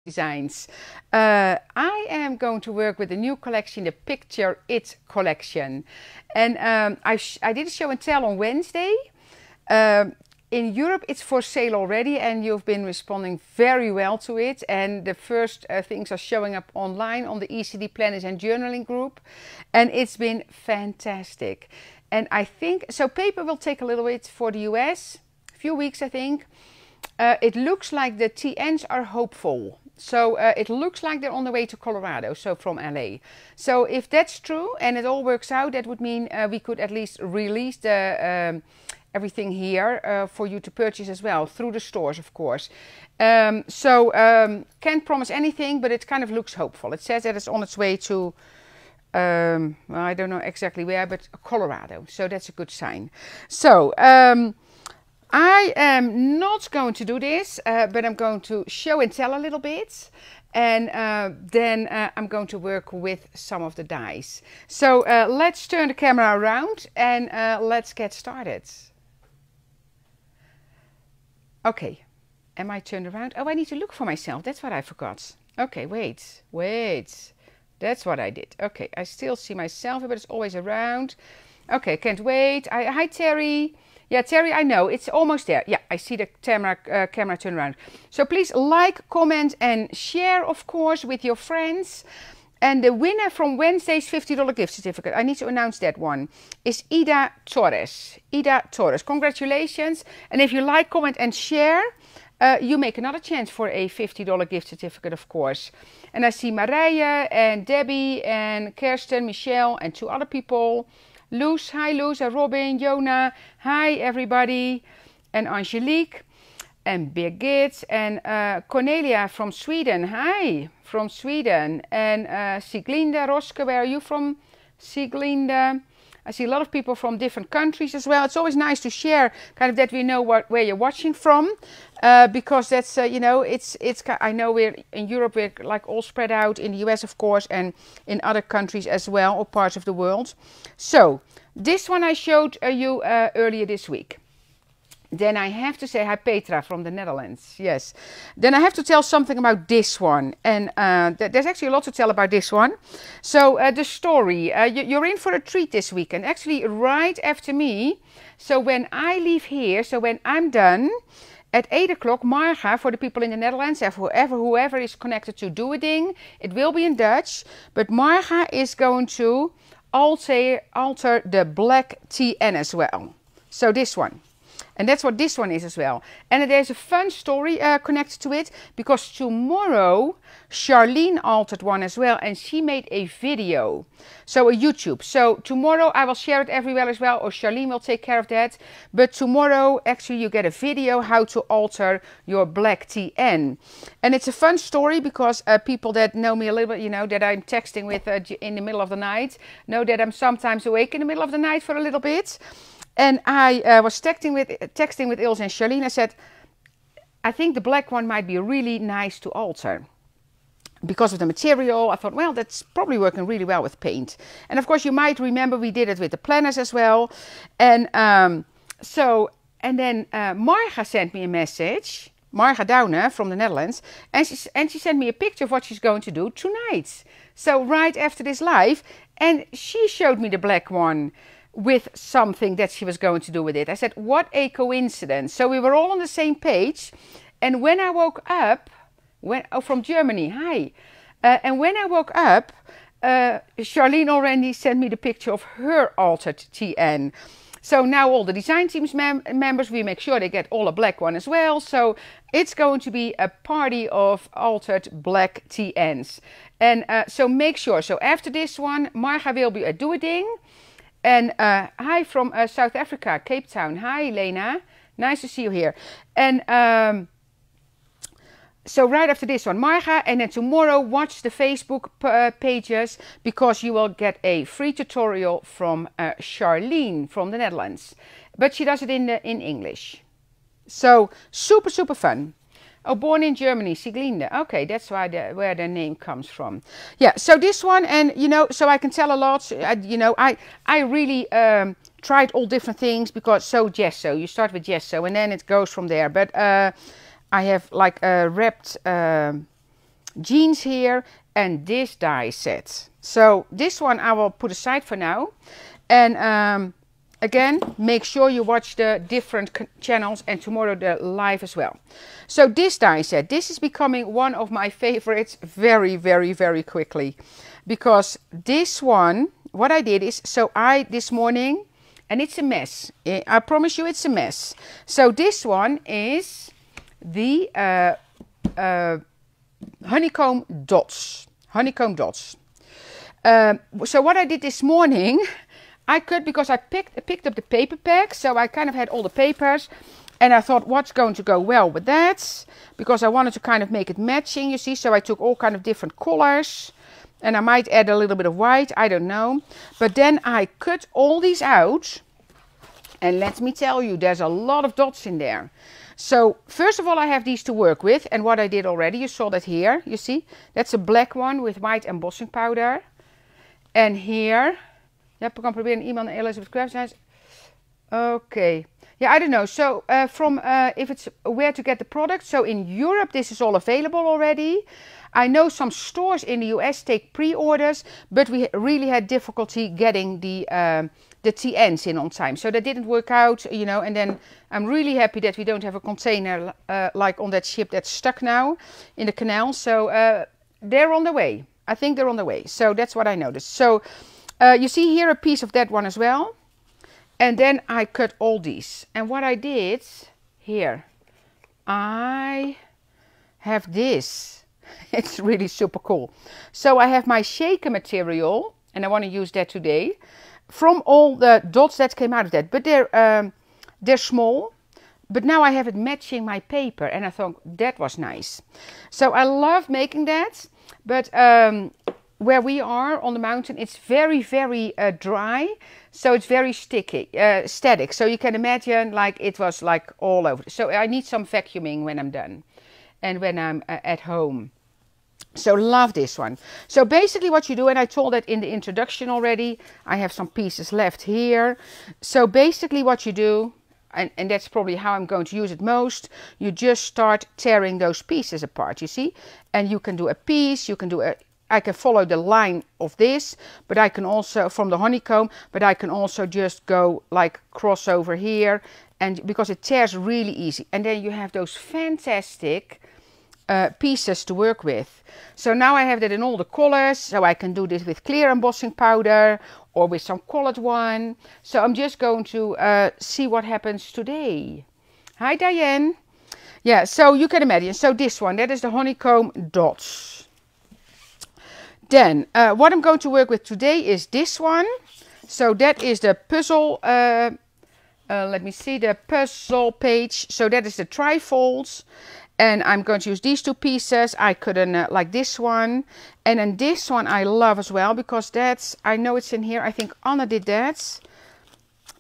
designs. I am going to work with the new collection, the Picture It collection. And I did a show and tell on Wednesday. In Europe it's for sale already and you've been responding very well to it, and the first things are showing up online on the ECD Planners and Journaling group, and it's been fantastic. And I think, so paper will take a little bit for the US, a few weeks I think. It looks like the TNs are hopeful. So it looks like they're on the way to Colorado, so from LA. So if that's true and it all works out, that would mean we could at least release the everything here for you to purchase as well, through the stores of course. Can't promise anything, but it kind of looks hopeful. It says that it's on its way to, well, I don't know exactly where, but Colorado. So that's a good sign. So I am not going to do this, but I'm going to show and tell a little bit. And then I'm going to work with some of the dies. So let's turn the camera around and let's get started. Okay, am I turned around? Oh, I need to look for myself. That's what I forgot. Okay, wait. That's what I did. Okay, I still see myself, but it's always around. Okay, can't wait. Hi, Terry. Yeah, Terry, I know. It's almost there. Yeah, I see the camera turn around. So please like, comment, and share, of course, with your friends. And the winner from Wednesday's $50 gift certificate, I need to announce that one, is Ida Torres. Ida Torres, congratulations. And if you like, comment, and share, you make another chance for a $50 gift certificate, of course. And I see Marije and Debbie and Kirsten, Michelle, and 2 other people. Loes, hi Loes, and Robin, Jona, hi everybody, and Angelique, and Birgit, and Cornelia from Sweden, hi, from Sweden, and Siglinde, Roske, where are you from, Siglinde? I see a lot of people from different countries as well. It's always nice to share, kind of that we know where you're watching from, because that's, you know, I know we're in Europe, we're like all spread out, in the US of course, and in other countries as well, or parts of the world. So this one I showed you earlier this week. Then I have to say hi, Petra from the Netherlands. Yes. Then I have to tell something about this one. And there's actually a lot to tell about this one. So the story, you're in for a treat this weekend. Actually, right after me. So when I leave here, so when I'm done, at 8 o'clock, Marga, for the people in the Netherlands, whoever is connected to Doing, it will be in Dutch. But Marga is going to alter the black TN as well. So this one. And that's what this one is as well. And there's a fun story connected to it, because tomorrow Charlene altered one as well, and she made a video, so a YouTube. So tomorrow I will share it everywhere as well, or Charlene will take care of that. But tomorrow actually you get a video how to alter your black TN. And it's a fun story because people that know me a little bit, you know, that I'm texting with in the middle of the night, know that I'm sometimes awake in the middle of the night for a little bit. And I was texting with Ilse and Charlene. I said, I think the black one might be really nice to alter. Because of the material, I thought, well, that's probably working really well with paint. And of course, you might remember we did it with the planners as well. And then Marga sent me a message, Marga Downer from the Netherlands, and she sent me a picture of what she's going to do tonight. So right after this live, and she showed me the black one with something that she was going to do with it. I said, what a coincidence. So we were all on the same page. And when I woke up, from Germany, hi. And when I woke up, Charlene already sent me the picture of her altered TN. So now all the design team's members, we make sure they get all a black one as well. So it's going to be a party of altered black TNs. And so make sure. So after this one, Marga will be at Doing. And hi from South Africa, Cape Town. Hi, Lena. Nice to see you here. And so right after this one, Marga. And then tomorrow, watch the Facebook pages, because you will get a free tutorial from Charlene from the Netherlands. But she does it in English. So super, super fun. Oh, born in Germany, Siglinde. Okay, that's why where the name comes from. Yeah, so this one, and you know, so I can tell a lot. You know, I really tried all different things, because gesso. You start with gesso, and then it goes from there. But I have like wrapped jeans here, and this die set. So this one I will put aside for now. And again, make sure you watch the different channels and tomorrow the live as well. So this die set, this is becoming one of my favorites very, very, very quickly. Because this one, what I did is, so this morning, and it's a mess. I promise you it's a mess. So this one is the Honeycomb Dots. Honeycomb Dots. So what I did this morning, I could, because I picked up the paper pack, so I kind of had all the papers, and I thought what's going to go well with that, because I wanted to kind of make it matching, you see, so I took all kind of different colors, and I might add a little bit of white, I don't know, but then I cut all these out, and let me tell you, there's a lot of dots in there. So first of all, I have these to work with, and what I did already, you saw that here, you see, that's a black one with white embossing powder, and here, ja, we gaan proberen iemand Elizabeth Crafts. Okay. Yeah, I don't know. So if it's where to get the product. So in Europe, this is all available already. I know some stores in the US take pre-orders, but we really had difficulty getting the TNs in on time. So that didn't work out, you know, and then I'm really happy that we don't have a container like on that ship that's stuck now in the canal. So they're on the way. I think they're on the way. So that's what I noticed. So you see here a piece of that one as well. And then I cut all these. And what I did here, I have this. It's really super cool. So I have my shaker material, and I want to use that today, from all the dots that came out of that. But they're small. But now I have it matching my paper, and I thought that was nice. So I love making that. But where we are on the mountain, it's very, very dry. So it's very sticky, static. So you can imagine like it was like all over. So I need some vacuuming when I'm done and when I'm at home. So love this one. So basically what you do, and I told that in the introduction already, I have some pieces left here. So basically what you do, and that's probably how I'm going to use it most, you just start tearing those pieces apart, you see? And you can do a piece, you can do I can follow the line of this, but I can also, from the honeycomb, but I can also just go like cross over here, and because it tears really easy. And then you have those fantastic pieces to work with. So now I have that in all the colors, so I can do this with clear embossing powder or with some colored one. So I'm just going to see what happens today. Hi Diane. Yeah, so you can imagine. So this one, that is the Honeycomb Dots. Then what I'm going to work with today is this one. So that is the puzzle, let me see, the puzzle page. So that is the trifolds. And I'm going to use these two pieces. I couldn't like this one. And then this one I love as well, because that's, I know it's in here. I think Anna did that.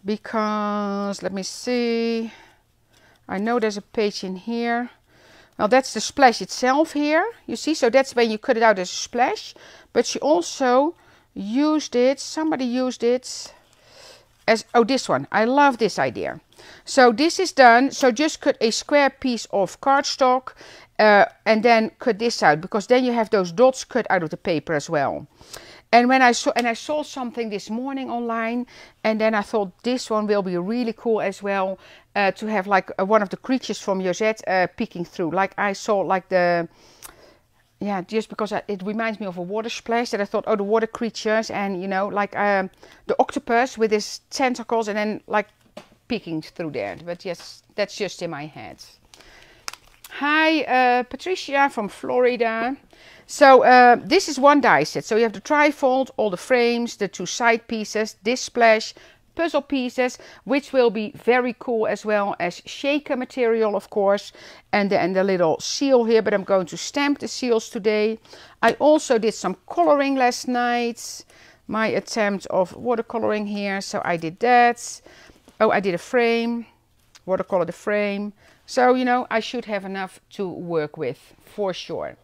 Because, let me see. I know there's a page in here. Well, that's the splash itself here. You see, so that's when you cut it out as a splash. But she also used it, somebody used it as, oh, this one. I love this idea. So this is done. So just cut a square piece of cardstock and then cut this out, because then you have those dots cut out of the paper as well. And when I saw something this morning online, and then I thought this one will be really cool as well, to have like one of the creatures from Josette peeking through. Like I saw like the, yeah, just because it reminds me of a water splash, that I thought, oh, the water creatures, and you know, like the octopus with his tentacles and then like peeking through there. But yes, that's just in my head. Hi, Patricia from Florida. So this is one die set. So you have the trifold, all the frames, the two side pieces, this splash, puzzle pieces, which will be very cool, as well as shaker material, of course, and the little seal here, but I'm going to stamp the seals today. I also did some coloring last night, my attempt of watercoloring here, so I did that. Oh, I did a frame, watercolor the frame. So, you know, I should have enough to work with, for sure.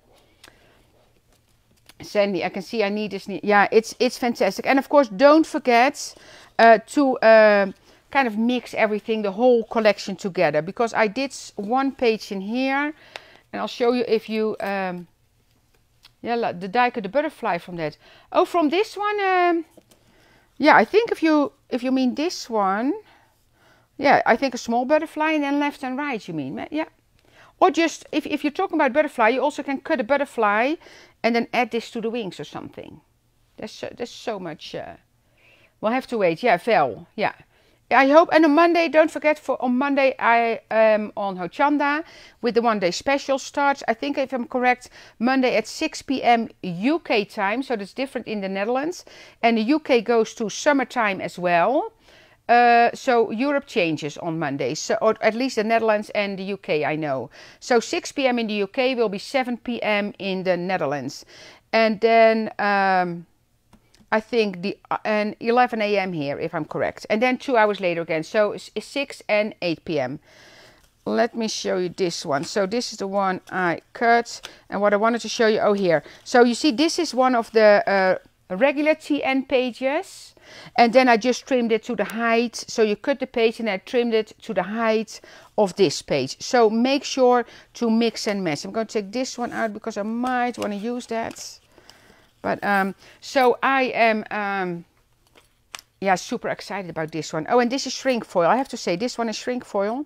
Sandy, I can see I need this. Yeah, it's fantastic. And of course, don't forget to kind of mix everything, the whole collection together. Because I did one page in here, and I'll show you if you Yeah, the die cut the butterfly from that. Oh, from this one. Yeah, I think if you mean this one. Yeah, I think a small butterfly and then left and right. You mean? Yeah. Or just if you're talking about butterfly, you also can cut a butterfly and then add this to the wings or something. There's so much. We'll have to wait. Yeah, Vel. Yeah. I hope. And on Monday, don't forget, on Monday I am on Hochanda with the one-day special. Starts, I think if I'm correct, Monday at 6 p.m. UK time. So that's different in the Netherlands. And the UK goes to summertime as well. So Europe changes on Monday. So, or at least the Netherlands and the UK, I know. So 6 p.m. in the UK will be 7 p.m. in the Netherlands. And then I think and 11 a.m. here, if I'm correct. And then 2 hours later again. So it's 6 and 8 p.m. Let me show you this one. So this is the one I cut. And what I wanted to show you, oh, here. So you see, this is one of the regular TN pages. And then I just trimmed it to the height. So you cut the page and I trimmed it to the height of this page. So make sure to mix and match. I'm going to take this one out because I might want to use that. But so I am yeah, super excited about this one. Oh, and this is shrink foil. I have to say, this one is shrink foil.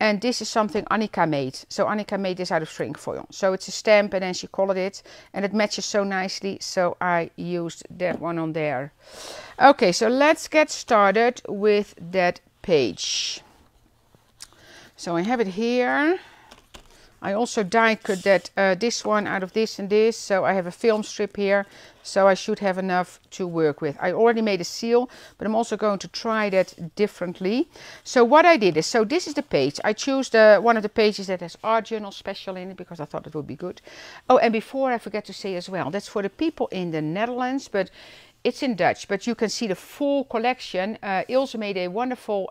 And this is something Annika made. So Annika made this out of shrink foil. So it's a stamp and then she colored it. And it matches so nicely. So I used that one on there. Okay, so let's get started with that page. So I have it here. I also die cut that this one out of this and this. So I have a film strip here. So I should have enough to work with. I already made a seal, but I'm also going to try that differently. So what I did is, so this is the page. I choose one of the pages that has Art Journal Special in it because I thought it would be good. Oh, and before I forget to say as well, that's for the people in the Netherlands, but it's in Dutch. But you can see the full collection. Ilse made a wonderful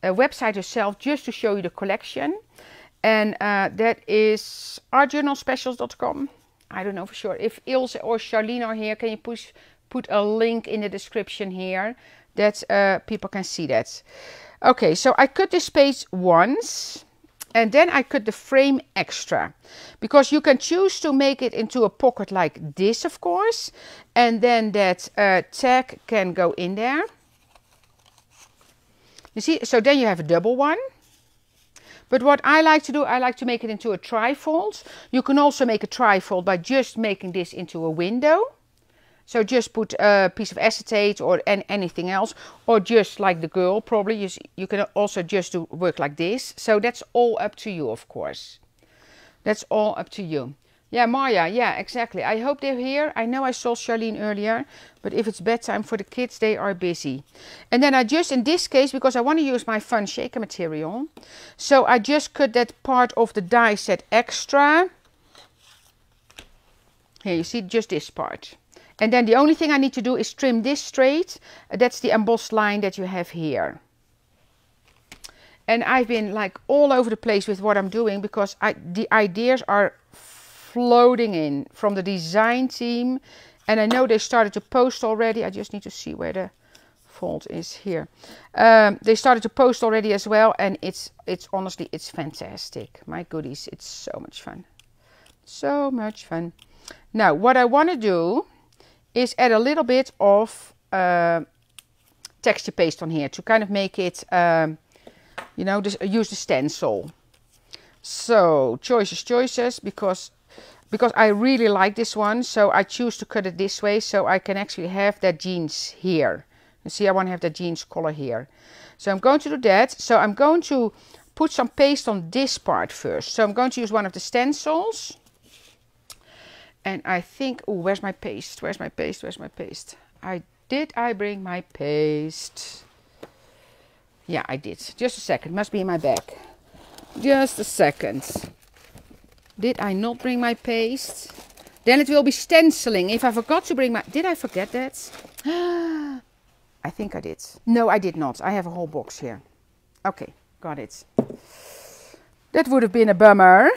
website herself just to show you the collection. And that is artjournalspecials.com. I don't know for sure. If Ilse or Charlene are here, can you put a link in the description here that people can see that. Okay, so I cut this page once and then I cut the frame extra. Because you can choose to make it into a pocket like this, of course. And then that tag can go in there. You see, so then you have a double one. But what I like to do, I like to make it into a trifold. You can also make a trifold by just making this into a window. So just put a piece of acetate or anything else. Or just like the girl, probably. You can also just do work like this. So that's all up to you, of course. That's all up to you. Yeah, Maya, yeah, exactly. I hope they're here. I know I saw Charlene earlier, but if it's bedtime for the kids, they are busy. And then I just, in this case, because I want to use my fun shaker material, so I just cut that part of the die set extra. Here, you see just this part. And then the only thing I need to do is trim this straight. That's the embossed line that you have here. And I've been like all over the place with what I'm doing because the ideas are floating in from the design team, and I know they started to post already. I just need to see where the fold is here. They started to post already as well, and it's honestly, it's fantastic. My goodies, it's so much fun. So much fun. Now, what I want to do is add a little bit of texture paste on here to kind of make it, you know, use the stencil. So, choices, because I really like this one, so I choose to cut it this way so I can actually have that jeans here. You see, I want to have that jeans color here. So I'm going to do that. So I'm going to put some paste on this part first. So I'm going to use one of the stencils. And I think, oh, where's my paste? Where's my paste? Where's my paste? Did I bring my paste? Yeah, I did. Just a second, must be in my bag. Just a second. Did I not bring my paste? Then it will be stenciling. If I forgot to bring my... Did I forget that? I think I did. No, I did not. I have a whole box here. Okay, got it. That would have been a bummer.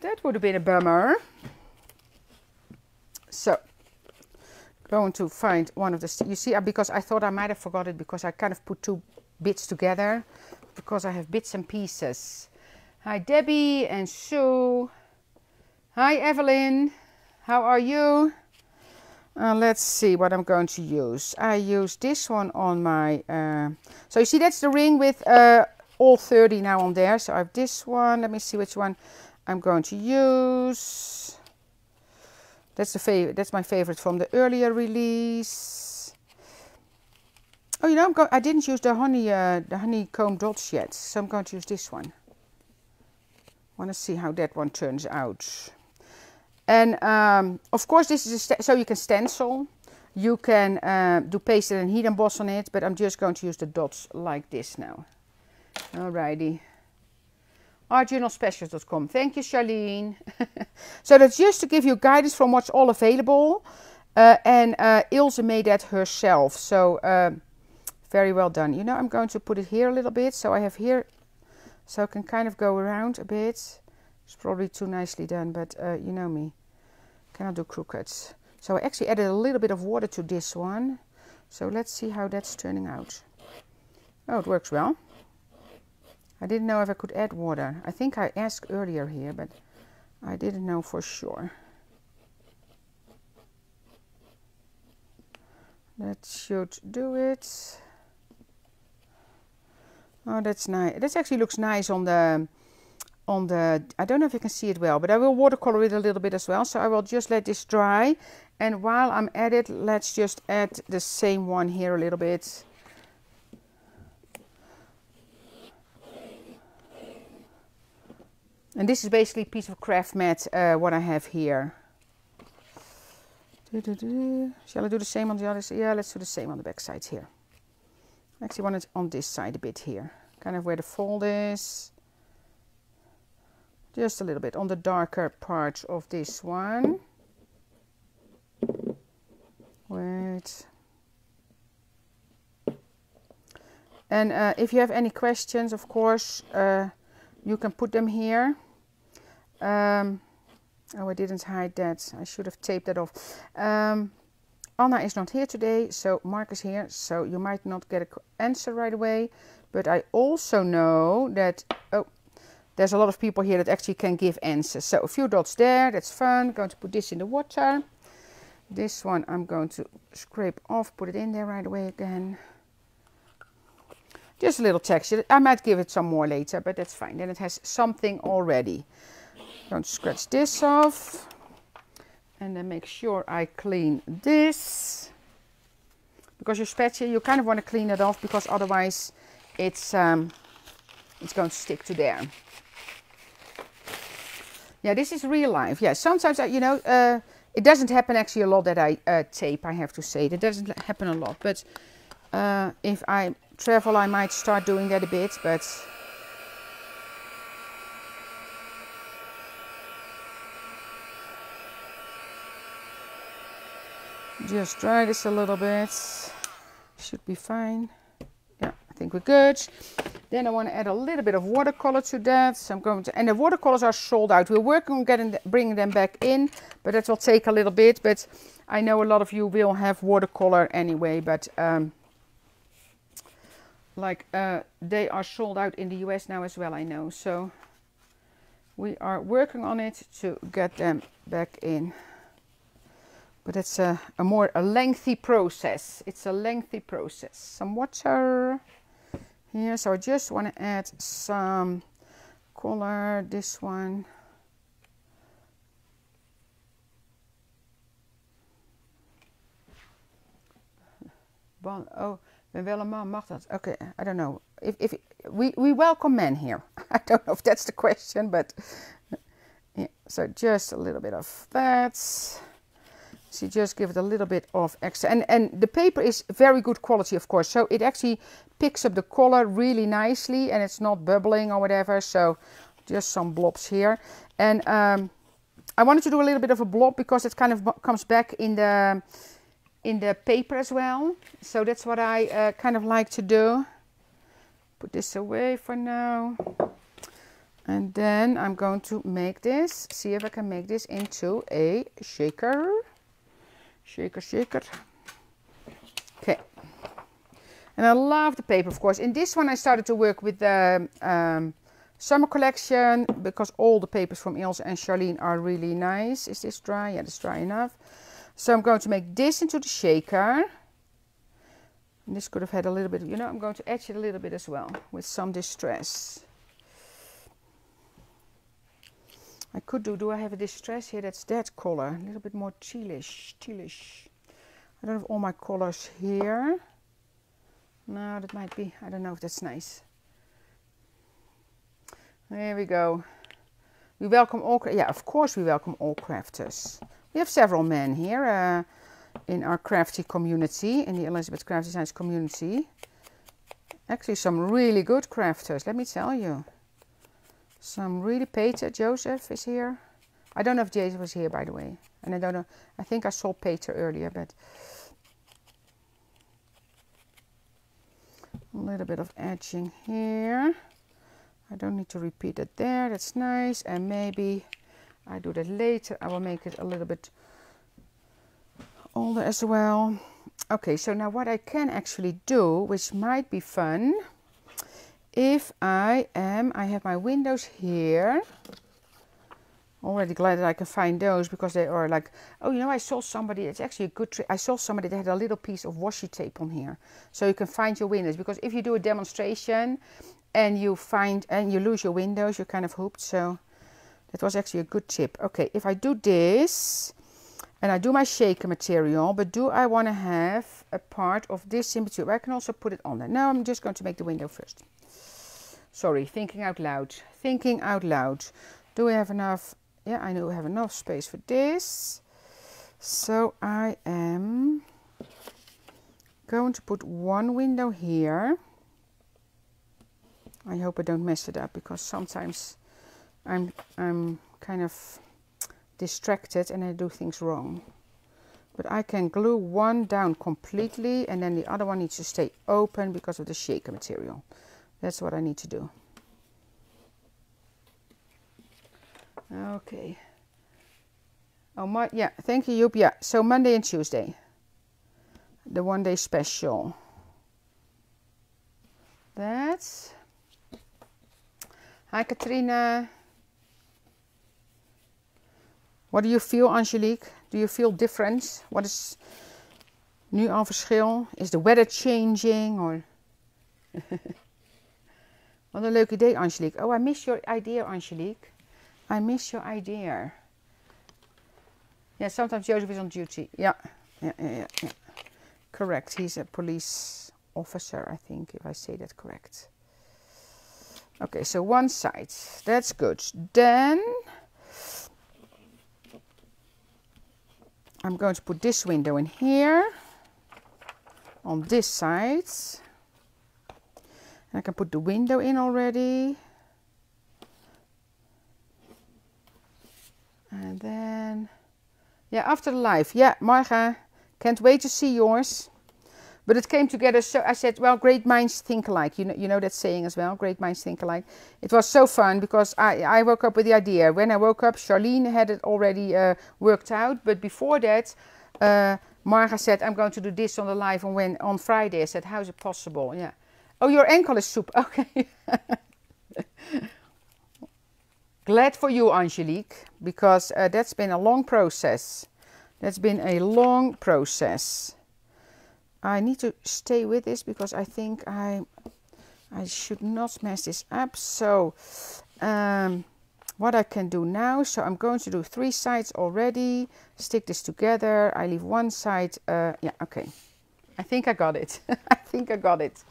That would have been a bummer. So, going to find one of the... You see, because I thought I might have forgot it because I kind of put two bits together. Because I have bits and pieces. Hi, Debbie and Sue. Hi, Evelyn. How are you? Let's see what I'm going to use. I use this one on my, so you see that's the ring with all 30 now on there. So I have this one. Let me see which one I'm going to use. That's the favorite. That's my favorite from the earlier release. Oh, you know, I didn't use the honeycomb dots yet, so I'm going to use this one. Want to see how that one turns out. And of course, this is so you can stencil. You can do paste and heat emboss on it, but I'm just going to use the dots like this now. Alrighty. artjournalspecials.com. Thank you, Charlene. So that's just to give you guidance from what's all available. And Ilse made that herself. So very well done. You know, I'm going to put it here a little bit. So I have here, so I can kind of go around a bit. It's probably too nicely done, but you know me. Cannot do crooked. So I actually added a little bit of water to this one. So let's see how that's turning out. Oh, it works well. I didn't know if I could add water. I think I asked earlier here, but I didn't know for sure. That should do it. Oh, that's nice. This actually looks nice on the, I don't know if you can see it well, but I will watercolor it a little bit as well. So I will just let this dry. And while I'm at it, let's just add the same one here a little bit. And this is basically a piece of craft mat, what I have here. Shall I do the same on the other side? Yeah, let's do the same on the back side here. I actually want it on this side a bit here. Kind of where the fold is. Just a little bit on the darker part of this one. Wait. And if you have any questions, of course, you can put them here. Oh, I didn't hide that. I should have taped that off. Anna is not here today, so Mark is here. So you might not get an answer right away. But I also know that, oh, there's a lot of people here that actually can give answers. So a few dots there, that's fun. Going to put this in the water. This one I'm going to scrape off, put it in there right away again. Just a little texture. I might give it some more later, but that's fine. Then it has something already. Going to scratch this off. And then make sure I clean this. Because your spatula, you kind of want to clean it off, because otherwise it's going to stick to there. Yeah, this is real life. Yeah, sometimes, you know, it doesn't happen actually a lot that I tape, I have to say. That doesn't happen a lot. But if I travel, I might start doing that a bit, but just dry this a little bit. Should be fine. Yeah, I think we're good. Then I want to add a little bit of watercolor to that. So I'm going to, and the watercolors are sold out. We're working on bringing them back in, but that will take a little bit. But I know a lot of you will have watercolor anyway, but they are sold out in the US now as well, I know. So we are working on it to get them back in. But it's a lengthy process. It's a lengthy process. Some water here. So I just want to add some color. This one. Oh, wel een man mag dat. Okay, I don't know. If we welcome men here. I don't know if that's the question, but yeah. So just a little bit of that. So just give it a little bit of extra. And the paper is very good quality, of course. So it actually picks up the color really nicely, and it's not bubbling or whatever. So just some blobs here. And I wanted to do a little bit of a blob because it kind of comes back in the paper as well. So that's what I kind of like to do. Put this away for now. And then I'm going to make this. See if I can make this into a shaker. Shaker, shaker. Okay. And I love the paper, of course. In this one, I started to work with the Summer collection, because all the papers from Ilse and Charlene are really nice. Is this dry? Yeah, it's dry enough. So I'm going to make this into the shaker. And this could have had a little bit, you know, I'm going to edge it a little bit as well with some distress. I could do I have a distress here? That's that color, a little bit more tealish. I don't have all my colors here. No, that might be, I don't know if that's nice. There we go. We welcome all, yeah, of course we welcome all crafters. We have several men here in our crafty community, in the Elizabeth Craft Designs community. Actually some really good crafters, let me tell you. Some really, Peter, Joseph is here. I don't know if Joseph was here, by the way. And I don't know, I think I saw Peter earlier, but a little bit of edging here. I don't need to repeat it there, that's nice. And maybe I do that later. I will make it a little bit older as well. Okay, so now what I can actually do, which might be fun, if I have my windows here. Already glad that I can find those, because they are like, oh, you know, I saw somebody, it's actually a good trick. I saw somebody that had a little piece of washi tape on here. So you can find your windows, because if you do a demonstration and you find, and you lose your windows, you're kind of hooped. So that was actually a good tip. Okay, if I do this, and I do my shaker material, but do I want to have a part of this in between? I can also put it on there. No, I'm just going to make the window first. Sorry, thinking out loud. Thinking out loud. Do we have enough? Yeah, I know we have enough space for this. So I am going to put one window here. I hope I don't mess it up, because sometimes I'm kind of distracted and I do things wrong. But I can glue one down completely, and then the other one needs to stay open because of the shaker material. That's what I need to do. Okay. Oh, yeah, thank you, Joop. Yeah, so Monday and Tuesday. The one-day special. That's... Hi, Katrina. What do you feel, Angelique? Do you feel different? What is nu al verschil? Is the weather changing? Or... Wat een leuk idee, Angelique. Oh, I miss your idea, Angelique. I miss your idea. Yeah, sometimes Joseph is on duty. Yeah. Correct. He's a police officer, I think, if I say that correct. Okay, so one side. That's good. Then I'm going to put this window in here on this side. And I can put the window in already. And then, yeah, after the live. Yeah, Marga, can't wait to see yours. But it came together, so I said, well, great minds think alike. You know that saying as well, great minds think alike. It was so fun, because I woke up with the idea. When I woke up, Charlene had it already worked out. But before that, Marga said, I'm going to do this on the live on Friday. I said, how is it possible? Yeah. Oh, your ankle is soup. Okay. Glad for you, Angelique, because that's been a long process. That's been a long process. I need to stay with this, because I think I should not mess this up. So what I can do now, so I'm going to do 3 sides already. Stick this together. I leave one side. Yeah, okay. I think I got it. I think I got it.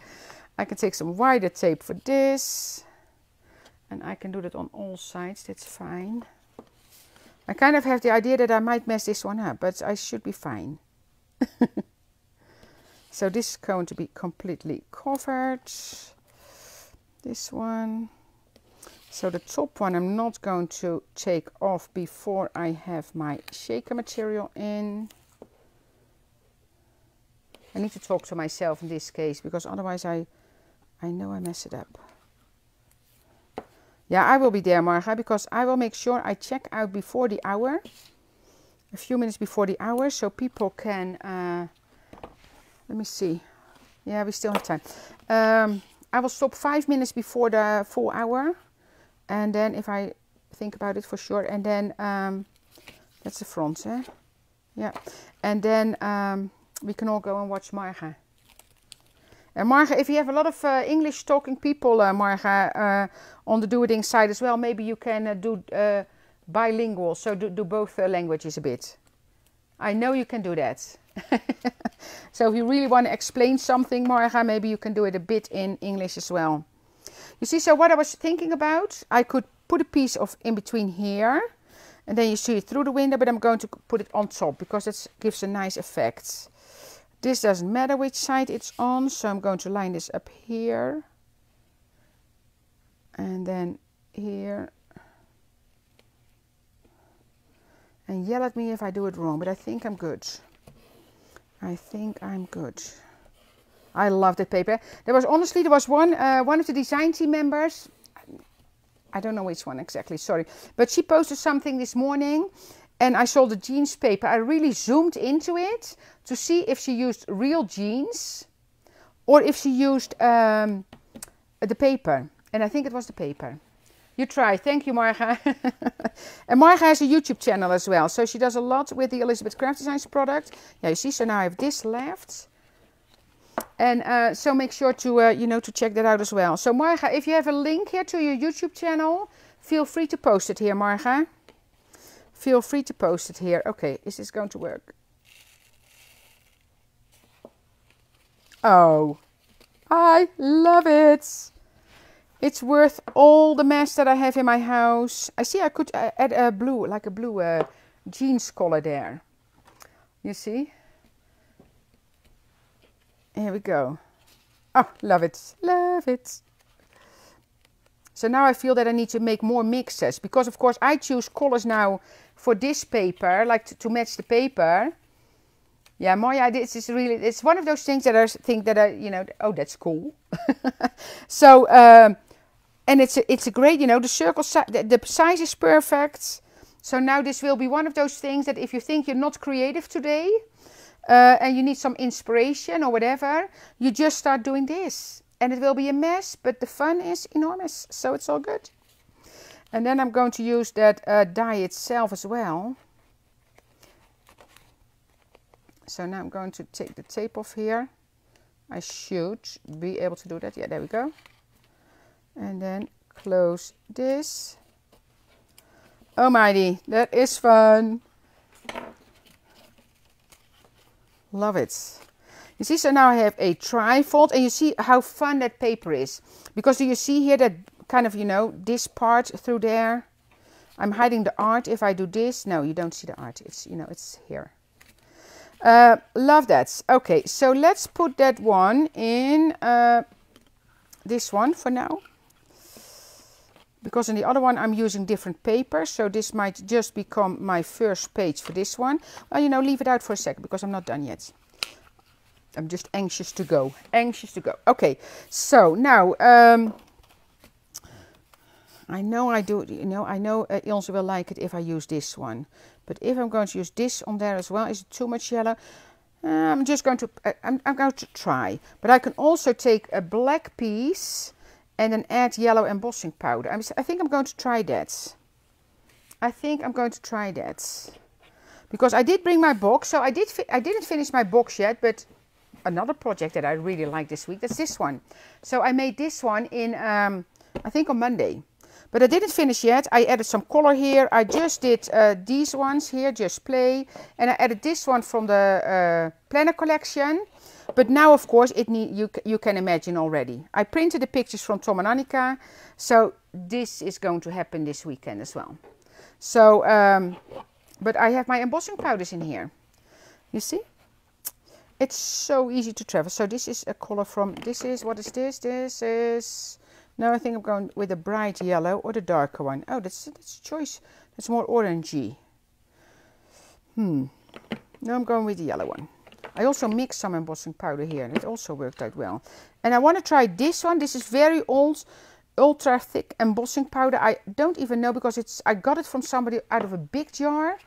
I can take some wider tape for this. And I can do that on all sides, that's fine. I kind of have the idea that I might mess this one up, but I should be fine. So this is going to be completely covered. This one. So the top one I'm not going to take off before I have my shaker material in. I need to talk to myself in this case, because otherwise I know I mess it up. Yeah, I will be there, Marga, because I will make sure I check out before the hour. A few minutes before the hour, so people can... let me see. Yeah, we still have time. I will stop 5 minutes before the full hour. And then if I think about it for sure, and then that's the front, eh? Yeah. And then we can all go and watch Marga. And Marga, if you have a lot of English talking people, Marga, on the Doing side as well, maybe you can do bilingual, so do both languages a bit. I know you can do that. So if you really want to explain something, Marga, maybe you can do it a bit in English as well. You see, so what I was thinking about, I could put a piece of in between here, and then you see it through the window, but I'm going to put it on top because it gives a nice effect. This doesn't matter which side it's on, so I'm going to line this up here. And then here. And yell at me if I do it wrong, but I think I'm good. I think I'm good. I love that paper. There was one of the design team members. I don't know which one exactly, sorry. But she posted something this morning and I saw the jeans paper. I really zoomed into it to see if she used real jeans or if she used the paper. And I think it was the paper. You try. Thank you, Marga. And Marga has a YouTube channel as well. So she does a lot with the Elizabeth Craft Designs product. Yeah, you see, so now I have this left. And so make sure to, to check that out as well. So Marga, if you have a link here to your YouTube channel, feel free to post it here, Marga. Feel free to post it here. Okay, is this going to work? Oh, I love it. It's worth all the mess that I have in my house. I see I could add a blue, like a blue jeans collar there. You see? Here we go. Oh, love it. Love it. So now I feel that I need to make more mixes. Because, of course, I choose colors now for this paper, like to match the paper. Yeah, Moya, this is really, it's one of those things that I think that oh, that's cool. So, and it's a great, the circle size, the size is perfect. So now this will be one of those things that if you think you're not creative today, and you need some inspiration or whatever, you just start doing this. And it will be a mess, but the fun is enormous. So it's all good. And then I'm going to use that die itself as well. So now I'm going to take the tape off here. I should be able to do that. Yeah, there we go. And then close this. Oh mighty, that is fun. Love it. You see, so now I have a trifold and you see how fun that paper is. Because do you see here that kind of, this part through there? I'm hiding the art if I do this. No, you don't see the art. It's, it's here. Love that. Okay, so let's put that one in this one for now. Because in the other one I'm using different paper. So this might just become my first page for this one. Well, leave it out for a second because I'm not done yet. I'm just anxious to go. Anxious to go. Okay, so now I know I do, I know Ilse will like it if I use this one. But if I'm going to use this on there as well, is it too much yellow? I'm just going to, I'm going to try. But I can also take a black piece and then add yellow embossing powder. I think I'm going to try that. I think I'm going to try that. Because I did bring my box. So I didn't finish my box yet, but another project that I really like this week, that's this one. So I made this one in, I think on Monday. But I didn't finish yet. I added some color here. I just did these ones here, just play. And I added this one from the planner collection. But now, of course, you can imagine already. I printed the pictures from Tom and Annika. So this is going to happen this weekend as well. So, but I have my embossing powders in here. You see? It's so easy to travel. So this is a color from, what is this? This is... No, I think I'm going with the bright yellow or the darker one. Oh, that's a choice. That's more orangey. No, I'm going with the yellow one. I also mixed some embossing powder here and it also worked out well. And I want to try this one. This is very old, ultra thick embossing powder. I don't even know because I got it from somebody out of a big jar.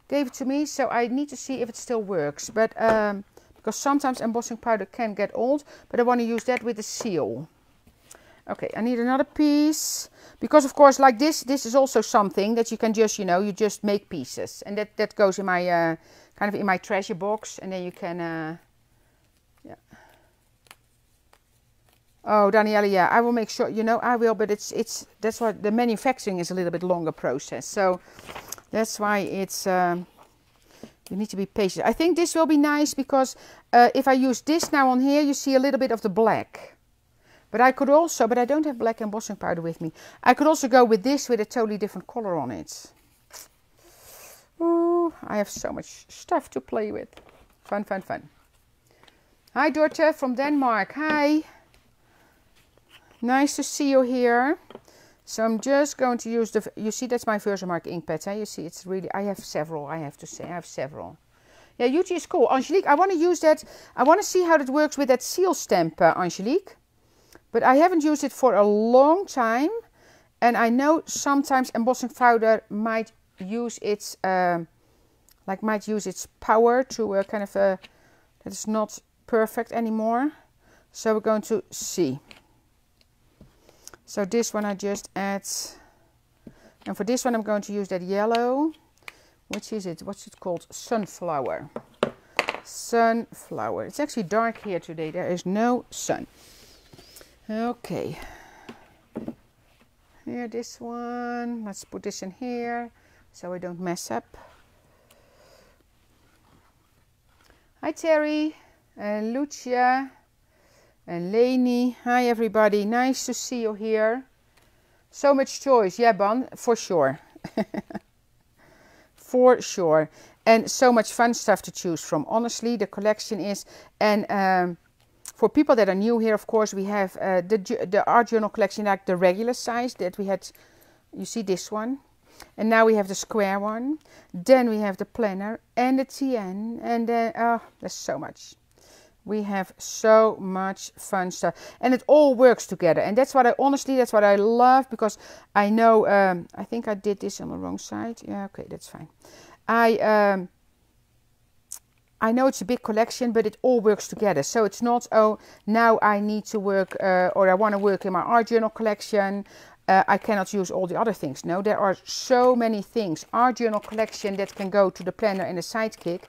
Gave it to me, so I need to see if it still works. But because sometimes embossing powder can get old, but I want to use that with the seal. Okay, I need another piece. Because of course, like this is also something that you can just, you know, you just make pieces. And that goes in my, kind of in my treasure box. And then you can, yeah. Oh, Daniela, yeah, I will make sure, you know, I will, but that's why the manufacturing is a little bit longer process. So that's why it's, you need to be patient. I think this will be nice because if I use this now on here, you see a little bit of the black. But I could also, but I don't have black embossing powder with me. I could also go with this with a totally different color on it. Ooh, I have so much stuff to play with. Fun, fun, fun. Hi, Dorte from Denmark. Hi. Nice to see you here. So I'm just going to use the, you see that's my Versamark ink pad. You see it's really, I have several, I have to say, I have several. Yeah, UG is cool. Angelique, I want to use that, I want to see how that works with that seal stamp, Angelique. But I haven't used it for a long time. And I know sometimes embossing powder might use its, might use its power to kind of, that it's not perfect anymore. So we're going to see. So this one I just add, and for this one I'm going to use that yellow, which is it, what's it called, sunflower. Sunflower. It's actually dark here today, there is no sun. Okay, here this one, let's put this in here so I don't mess up. Hi Terry, and Lucia. And Leni, hi everybody, nice to see you here. So much choice, yeah Ban, for sure. For sure. And so much fun stuff to choose from, honestly, the collection is. And for people that are new here, of course, we have the art journal collection, like the regular size that we had, you see this one. And now we have the square one. Then we have the planner and the TN. And then, oh, there's so much. We have so much fun stuff, and it all works together, and that's what I honestly, that's what I love, because I know, I think I did this on the wrong side. Yeah, okay, that's fine. I know it's a big collection, but it all works together. So it's not, oh, now I need to work, or I want to work in my art journal collection. I cannot use all the other things. No, there are so many things. Art journal collection that can go to the planner and the sidekick.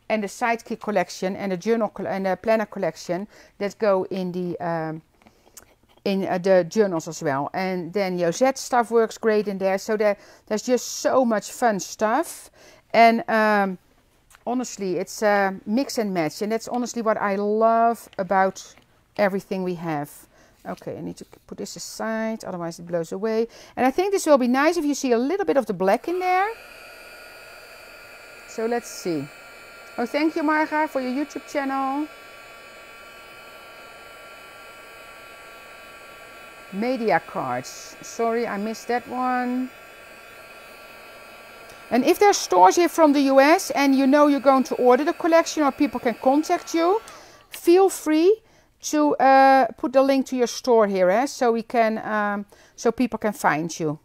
And the sidekick collection and the journal and the planner collection that go in the journals as well. And then Josette stuff works great in there. So there's just so much fun stuff. And honestly, it's mix and match. And that's honestly what I love about everything we have. Okay, I need to put this aside, otherwise it blows away. And I think this will be nice if you see a little bit of the black in there. So let's see. Oh, thank you, Marga, for your YouTube channel. Media cards. Sorry, I missed that one. And if there's stores here from the US and you know you're going to order the collection, or people can contact you, feel free to put the link to your store here, so we can, so people can find you.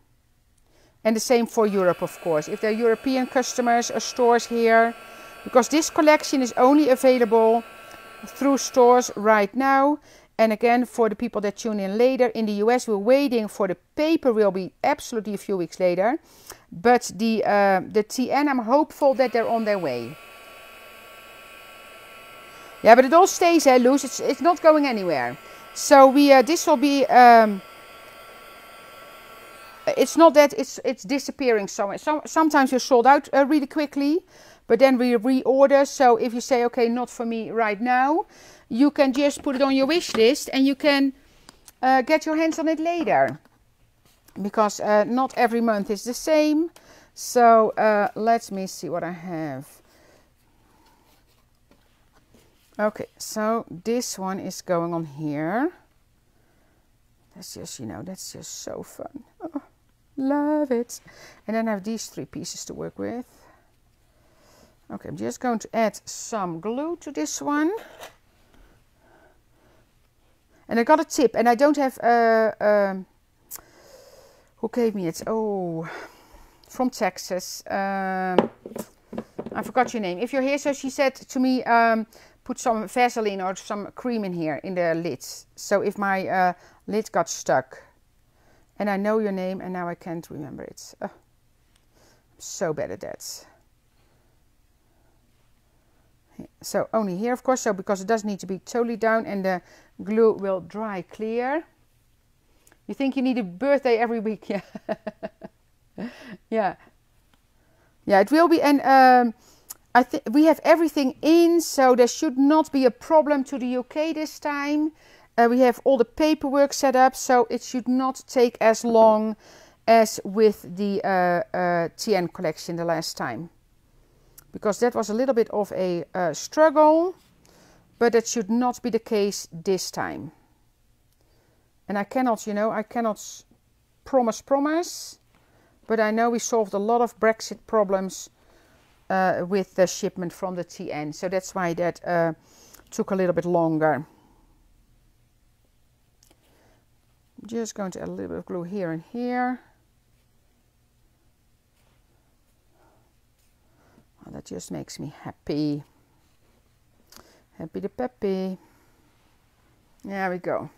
And the same for Europe, of course. If there are European customers or stores here. Because this collection is only available through stores right now. And again, for the people that tune in later, in the US, we're waiting for the paper, will be absolutely a few weeks later. But the TN, I'm hopeful that they're on their way. Yeah, but it all stays loose. It's not going anywhere. So this will be, it's not that it's disappearing somewhere. Sometimes you're sold out really quickly. But then we reorder, so if you say, okay, not for me right now, you can just put it on your wish list and you can get your hands on it later. Because not every month is the same. So let me see what I have. Okay, so this one is going on here. That's just, you know, that's just so fun. Oh, love it. And then I have these 3 pieces to work with. Okay, I'm just going to add some glue to this one. And I got a tip, and I don't have, who gave me it? Oh, from Texas. I forgot your name. If you're here, so she said to me, put some Vaseline or some cream in here, in the lids. So if my Lid got stuck. And I know your name and now I can't remember it. I'm so bad at that. So only here, of course, so because it doesn't need to be totally down and the glue will dry clear. You think you need a birthday every week? Yeah. Yeah. Yeah, it will be. And I think we have everything in, so there should not be a problem to the UK this time. We have all the paperwork set up, so it should not take as long as with the TN collection the last time. Because that was a little bit of a struggle, but that should not be the case this time. And I cannot, you know, I cannot promise, but I know we solved a lot of Brexit problems with the shipment from the TN. So that's why that took a little bit longer. I'm just going to add a little bit of glue here and here. Oh, that just makes me happy. Happy the peppy. There we go.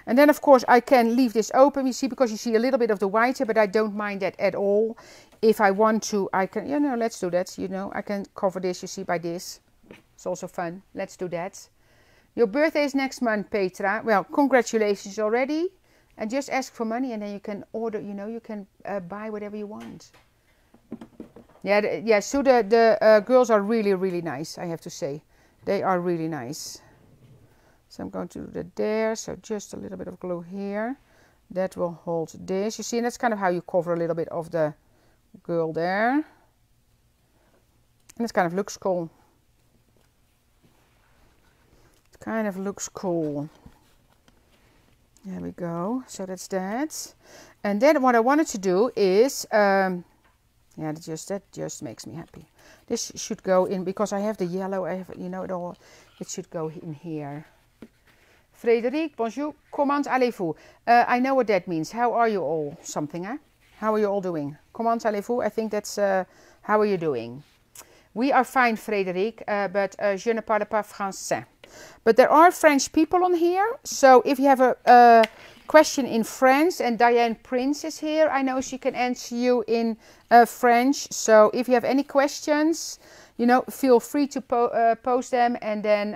And then of course I can leave this open, you see, because you see a little bit of the white here, but I don't mind that at all. If I want to, I can, you know, let's do that, you know, I can cover this, you see, by this. It's also fun. Let's do that. Your birthday is next month, Petra. Well, congratulations already. And just ask for money and then you can order, you know, you can buy whatever you want. Yeah, yeah, so the girls are really, really nice, I have to say. They are really nice. So I'm going to do that there. So just a little bit of glue here. That will hold this. You see, and that's kind of how you cover a little bit of the girl there. And it kind of looks cool. It kind of looks cool. There we go. So that's that. And then what I wanted to do is, yeah, that just makes me happy. This should go in, because I have the yellow, I have, you know, it all, it should go in here. Frédéric, bonjour, comment allez-vous? I know what that means. How are you all? Something, eh? How are you all doing? Comment allez-vous? I think that's, how are you doing? We are fine, Frédéric, but je ne parle pas français. But there are French people on here, so if you have a question in French, and Diane Prince is here, I know she can answer you in French. So if you have any questions, you know, feel free to post them, and then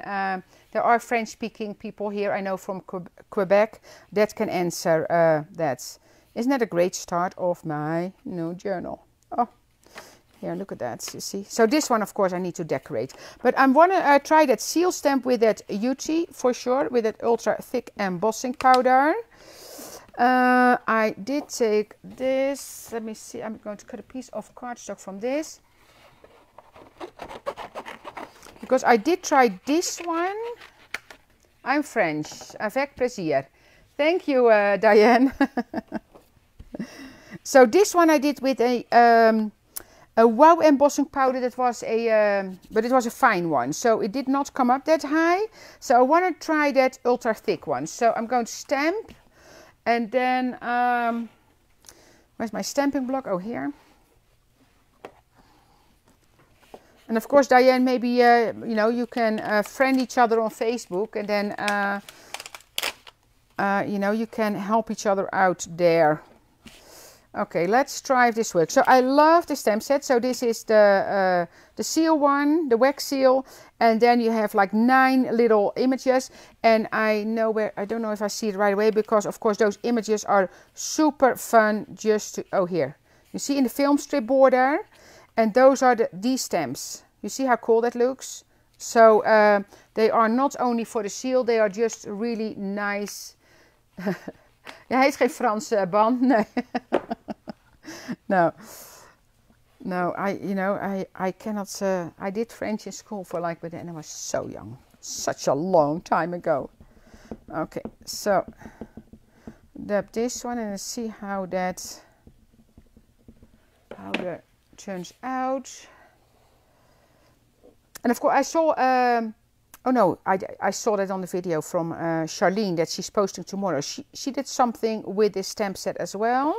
there are French-speaking people here, I know, from Quebec, that can answer that. Isn't that a great start of my new journal? Oh, here, look at that, you see. So this one, of course, I need to decorate. But I want to try that seal stamp with that UT, for sure, with that ultra thick embossing powder. I did take this. Let me see. I'm going to cut a piece of cardstock from this. Because I did try this one. I'm French. Avec plaisir. Thank you, Diane. So this one I did with a wow embossing powder. That was a, but it was a fine one. So it did not come up that high. So I want to try that ultra thick one. So I'm going to stamp. And then, where's my stamping block? Oh, here. And of course, Diane, maybe, you know, you can friend each other on Facebook, and then, you know, you can help each other out there. Okay, let's try if this works. So I love the stamp set. So this is the seal one, the wax seal, and then you have like 9 little images. And I know where, I don't know if I see it right away, because of course those images are super fun just to, oh here, you see in the film strip border, and those are these stamps. You see how cool that looks? So they are not only for the seal, they are just really nice. Ja, hij is geen Franse band, nee. No, no, you know, I cannot, I did French in school for like, but then I was so young, such a long time ago. Okay, so, dab this one and see how that turns out. And of course I saw, oh no, I saw that on the video from Charlene that she's posting tomorrow. She did something with this stamp set as well.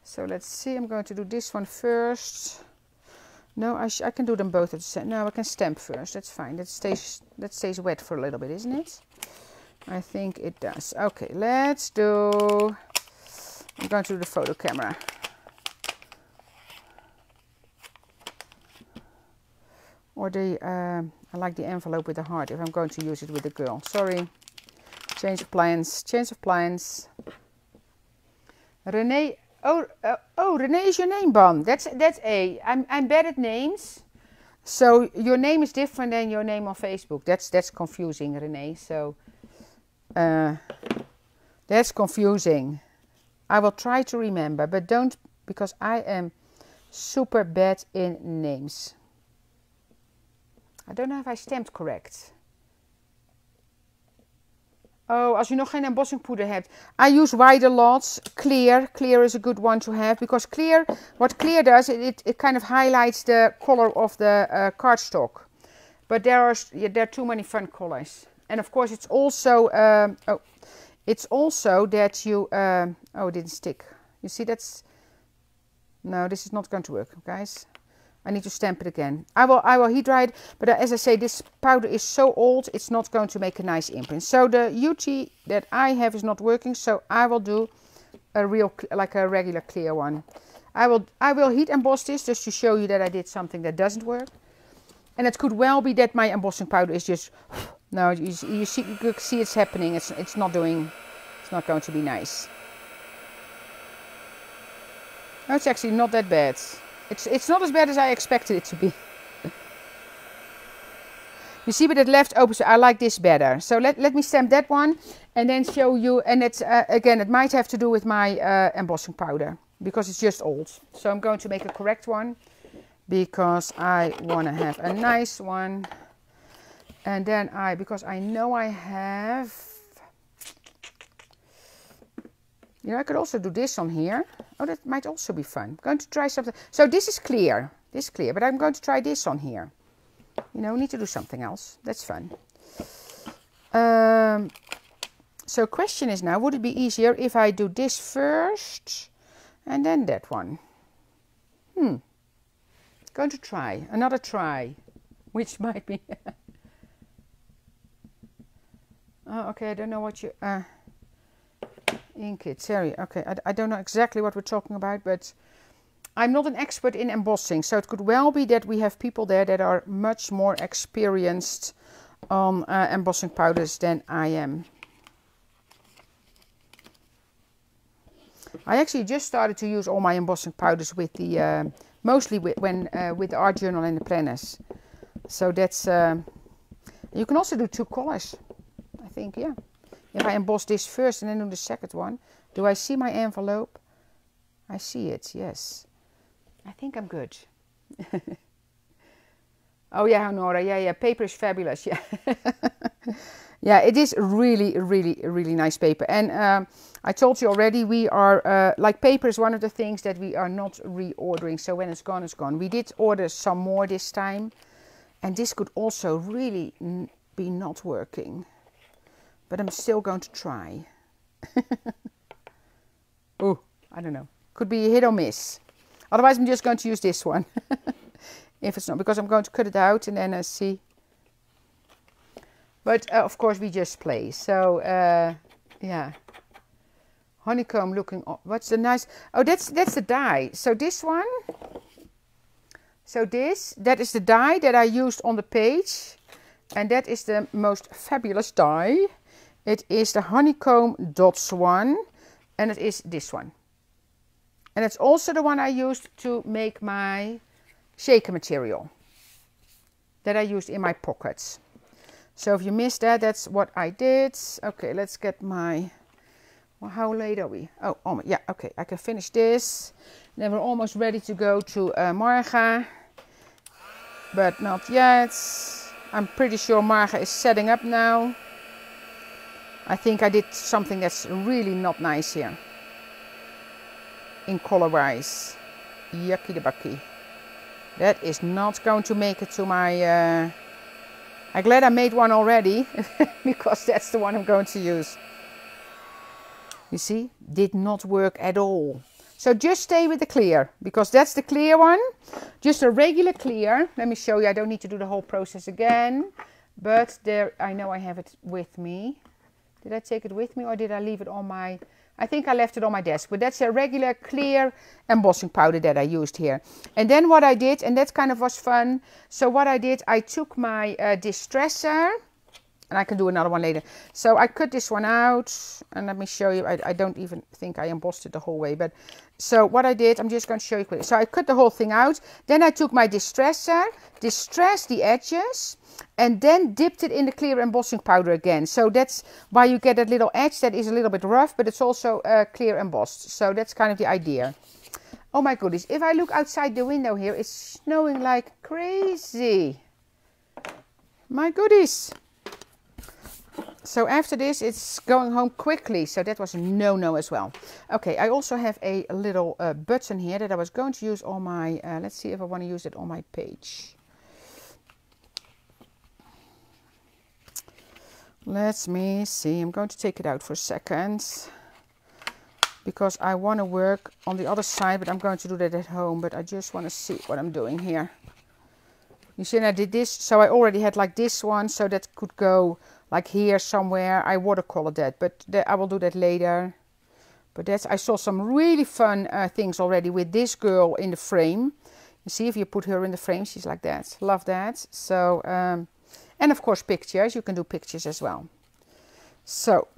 So let's see, I'm going to do this one first. No, I can do them both at the same. No, I can stamp first, that's fine. That stays wet for a little bit, isn't it? I think it does. Okay, let's do... I'm going to do the photo camera. Or the... I like the envelope with the heart if I'm going to use it with the girl. Sorry. Change of plans. Change of plans. Renee... Oh, Renee is your name, Bon. That's A. I'm bad at names. So your name is different than your name on Facebook. That's confusing, Renee. So that's confusing. I will try to remember, but don't, because I am super bad in names. I don't know if I stamped correct. Oh, als u nog geen embossing poeder hebt. I use white a lot. Clear. Clear is a good one to have. Because clear, what clear does, it kind of highlights the color of the cardstock. But there are too many fun colors. And of course it's also, it's also that you, oh, it didn't stick. You see that's, no, this is not going to work, guys. I need to stamp it again. I will heat dry it, but as I say, this powder is so old, it's not going to make a nice imprint. So the UT that I have is not working, so I will do a real, like a regular clear one. I will heat emboss this just to show you that I did something that doesn't work. And it could well be that my embossing powder is just, no, you see it's happening. It's not going to be nice. No, it's actually not that bad. It's not as bad as I expected it to be. You see, but it left open, so I like this better. So let me stamp that one and then show you. And it's again, it might have to do with my embossing powder because it's just old. So I'm going to make a correct one because I want to have a nice one. And then because I know I have, you know, I could also do this on here. Oh, that might also be fun. I'm going to try something. So this is clear. This is clear, but I'm going to try this on here. You know, need to do something else. That's fun. So question is now, would it be easier if I do this first and then that one? Going to try. Another try. Which might be... Oh, okay, I don't know what you... Ink it, sorry. Okay, I don't know exactly what we're talking about, but I'm not an expert in embossing, so it could well be that we have people there that are much more experienced on embossing powders than I am. I actually just started to use all my embossing powders with the mostly with the art journal and the planners. So that's you can also do two colors, I think. Yeah. If I emboss this first and then do the second one, do I see my envelope? I see it, yes. I think I'm good. Oh yeah, Nora, yeah, paper is fabulous, yeah. Yeah, it is really, really, really nice paper. And I told you already, we are, like paper is one of the things that we are not reordering. So when it's gone, it's gone. We did order some more this time. And this could also really be not working. But I'm still going to try. Oh, I don't know. Could be a hit or miss. Otherwise, I'm just going to use this one. If it's not, because I'm going to cut it out and then see. But of course, we just play. So, yeah. Honeycomb looking. What's the nice? Oh, that's the die. So this one. So that is the die that I used on the page. And that is the most fabulous die. It is the Honeycomb Dots one, and it is this one. And it's also the one I used to make my shaker material that I used in my pockets. So if you missed that, that's what I did. Okay, let's get my, well, how late are we? Oh, yeah, okay, I can finish this. Then we're almost ready to go to Marga, but not yet. I'm pretty sure Marga is setting up now. I think I did something that's really not nice here. In color wise. Yucky the bucky. That is not going to make it to my... I'm glad I made one already. Because that's the one I'm going to use. You see? Did not work at all. So just stay with the clear. Because that's the clear one. Just a regular clear. Let me show you. I don't need to do the whole process again. But there, I know I have it with me. Did I take it with me or did I leave it on my... I think I left it on my desk, but that's a regular clear embossing powder that I used here. And then what I did, and that kind of was fun. So what I did, I took my distresser, and I can do another one later. So I cut this one out, and let me show you. I don't even think I embossed it the whole way, but so what I did, I'm just going to show you quickly. So I cut the whole thing out. Then I took my distresser, distressed the edges, and then dipped it in the clear embossing powder again. So that's why you get that little edge that is a little bit rough, but it's also clear embossed. So that's kind of the idea. Oh my goodness, if I look outside the window here, it's snowing like crazy. My goodies. So after this, it's going home quickly. So that was a no-no as well. Okay, I also have a little button here that I was going to use on my, let's see if I want to use it on my page. Let me see, I'm going to take it out for a second. Because I want to work on the other side, but I'm going to do that at home. But I just want to see what I'm doing here. You see, I did this, so I already had like this one, so that could go like here somewhere. I watercolored that, but I will do that later. But that's, I saw some really fun things already with this girl in the frame. You see, if you put her in the frame, she's like that. Love that. So, and of course pictures, you can do pictures as well. So,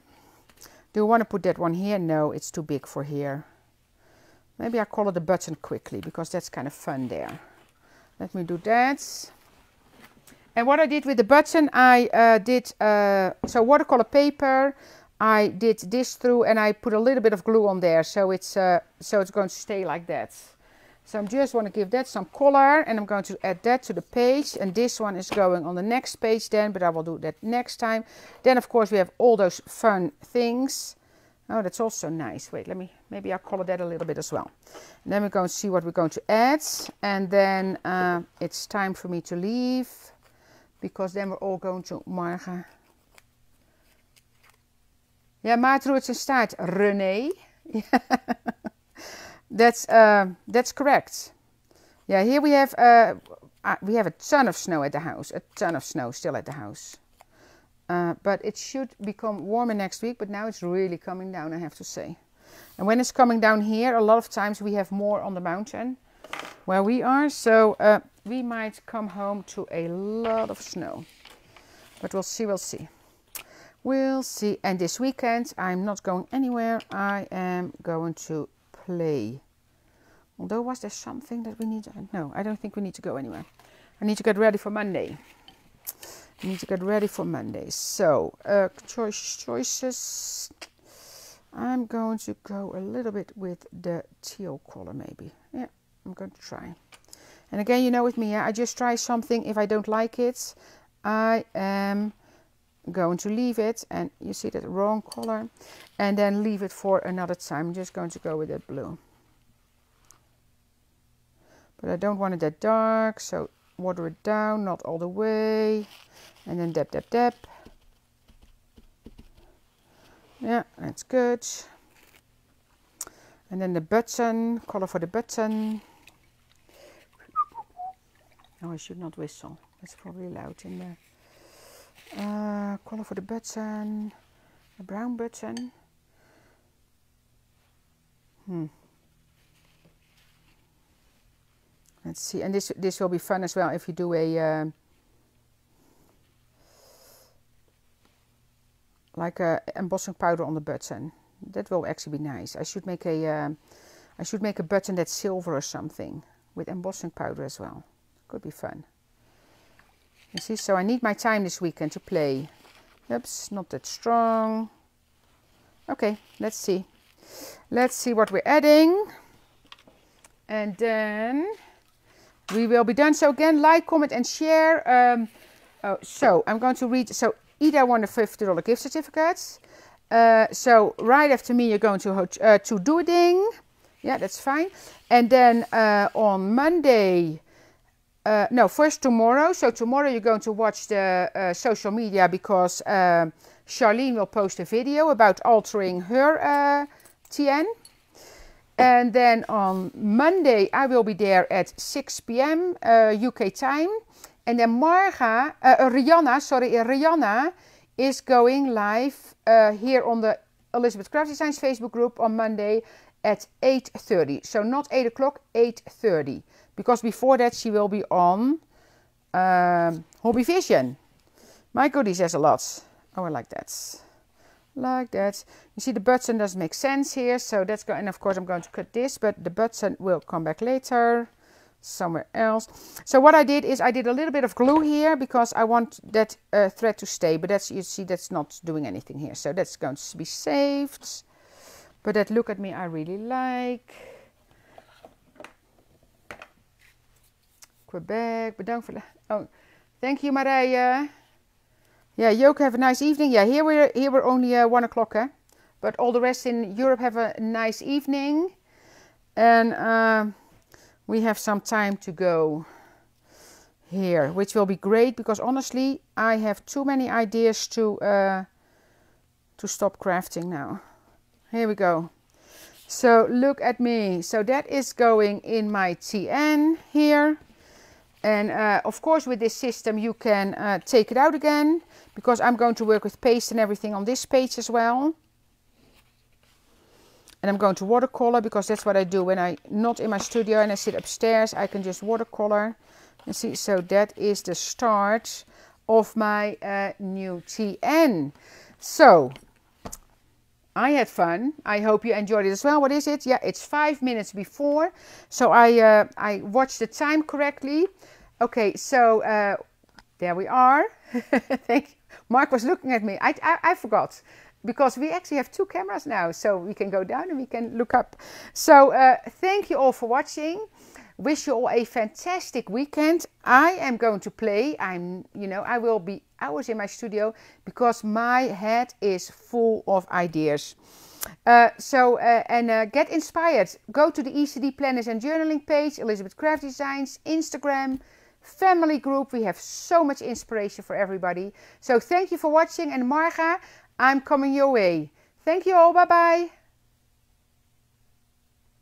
do you want to put that one here? No, it's too big for here. Maybe I color the button quickly, because that's kind of fun there. Let me do that. And what I did with the button, I did, so watercolor paper, I did this through and I put a little bit of glue on there. So it's going to stay like that. So I just want to give that some color and I'm going to add that to the page. And this one is going on the next page then, but I will do that next time. Then of course we have all those fun things. Oh, that's also nice. Wait, maybe I'll color that a little bit as well. And then we're going to see what we're going to add. And then it's time for me to leave. Because then we're all going to morgen. Ja, Maarten staat René. That's correct. Yeah, here we have a ton of snow at the house. A ton of snow still at the house. But it should become warmer next week, but now it's really coming down, I have to say. And when it's coming down here, a lot of times we have more on the mountain where we are. So we might come home to a lot of snow. But we'll see, we'll see. We'll see. And this weekend, I'm not going anywhere. I am going to play. Although, was there something that we need to... No, I don't think we need to go anywhere. I need to get ready for Monday. I need to get ready for Monday. So, choices. I'm going to go a little bit with the teal color maybe. Yeah, I'm going to try. And again, you know with me, I just try something. If I don't like it, I am going to leave it. And you see that wrong color. And then leave it for another time. I'm just going to go with that blue. But I don't want it that dark, so water it down, not all the way. And then dab, dab, dab. Yeah, that's good. And then the button, color for the button. Oh, I should not whistle. That's probably loud in there. Color for the button. A brown button. Let's see. And this will be fun as well if you do a like a embossing powder on the button. That will actually be nice. I should make a button that's silver or something with embossing powder as well. Could be fun. You see, so I need my time this weekend to play. Oops, not that strong. Okay, let's see. Let's see what we're adding. And then we will be done. So again, like, comment and share. So I'm going to read. So Ida won a $50 gift certificate. So right after me, you're going to Doing. Yeah, that's fine. And then on Monday, no, first tomorrow. So tomorrow you're going to watch the social media because Charlene will post a video about altering her TN. And then on Monday, I will be there at 6 p.m. UK time. And then Rihanna is going live here on the Elizabeth Craft Designs Facebook group on Monday at 8:30. So not 8 o'clock, 8:30. Because before that she will be on Hobby Vision. My goodies, there's a lot. Oh, I like that. Like that. You see the button doesn't make sense here. So that's going, and of course I'm going to cut this, but the button will come back later. Somewhere else. So what I did is I did a little bit of glue here because I want that thread to stay, but that's, you see, that's not doing anything here, so that's going to be saved. But that look at me I really like. Quebec, bedankt voor. Oh, thank you, Marije. Yeah, Joke, have a nice evening. Yeah, here we're only 1 o'clock, but all the rest in Europe have a nice evening, and we have some time to go here, which will be great because honestly I have too many ideas to stop crafting now. Here we go. So look at me. So that is going in my TN here, and of course with this system you can take it out again, because I'm going to work with paste and everything on this page as well. And I'm going to watercolor because that's what I do when I'm not in my studio and I sit upstairs. I can just watercolor. You see, so that is the start of my new TN. So I had fun. I hope you enjoyed it as well. What is it? Yeah, it's 5 minutes before. So I watched the time correctly. Okay, so there we are. Thank you. Mark was looking at me. I forgot. Because we actually have 2 cameras now, so we can go down and we can look up. So thank you all for watching. Wish you all a fantastic weekend. I am going to play. I will be hours in my studio because my head is full of ideas. Get inspired. Go to the ECD Planners and Journaling page, Elizabeth Craft Designs, Instagram, family group. We have so much inspiration for everybody. So thank you for watching, and Marga, I'm coming your way. Thank you all. Bye-bye.